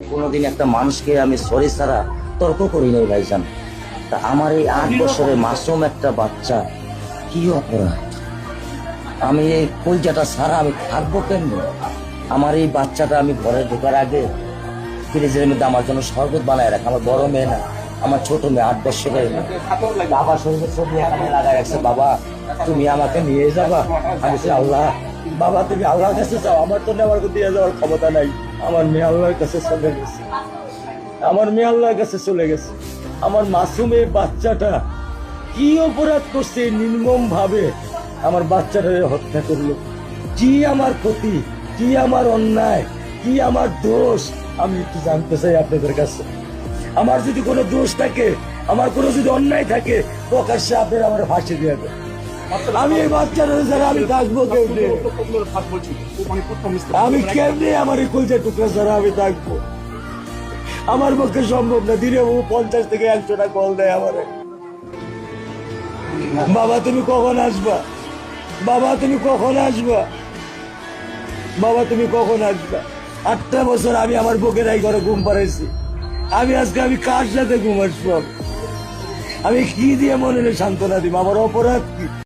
কোনোদিন একটা মানুষকে আমি সরি ছাড়া তর্ক করি নাই ভাইজান। তা আমার এই 8 বছরের মাসুম একটা বাচ্চা কি অপরাধ? আমি এই কলজাটা ছাড়া আমি থাকবো কেমনি? আমার এই বাচ্চাটা আমি ঘরে ঢোকার আগে ফ্রিজের মধ্যে আমার জন্য শরবত বানায় রাখে। আমার বড় মেয়ে না, আমার ছোট মেয়ে 8 বছরের মেয়ে। বাবা শরবত ছবি এখানে লাগায় রাখছে, বাবা তুমি আমাকে নিয়ে যাবা। আমি বলছি, আল্লাহ বাবা তুমি আল্লাহর কাছে যাও, আমার তো নেওয়ার দিয়ে যাওয়ার ক্ষমতা নাই। আমার মেয়ে আল্লাহর কাছে চলে গেছে, আমার মেয়ে আল্লাহর কাছে চলে গেছে। আমার মাসুম এই বাচ্চাটা কি অপরাধ করছে নির্মম ভাবে আমার বাচ্চাটাকে হত্যা করলো? কি আমার ক্ষতি, কি আমার অন্যায়, কি আমার দোষ? আমি একটু জানতে চাই আপনাদের কাছে। আমার যদি কোনো দোষ থাকে, আমার কোনো যদি অন্যায় থাকে, প্রকাশ্যে আপনারা আমার ফাঁসি দিয়ে দেন। আমি এই বাচ্চাটা ছাড়া আমি থাকবো কেমনে? আমি কেমনে আমার এই কলজা টুকরা ছাড়া আমি থাকবো? আমার পক্ষে সম্ভব না। দিনে 50 থেকে 100টা কল দেয় আমারে, বাবা তুমি কখন আসবা, বাবা তুমি কখন আসবা, বাবা তুমি কখন আসবা। 8টা বছর আমি আমার বুকের এই ঘরে ঘুম পাড়াইছি। আমি আজকে আমি কার সাথে ঘুম আসবো? আমি কি দিয়ে মনে সান্ত্বনা দিব? আমার অপরাধ কি?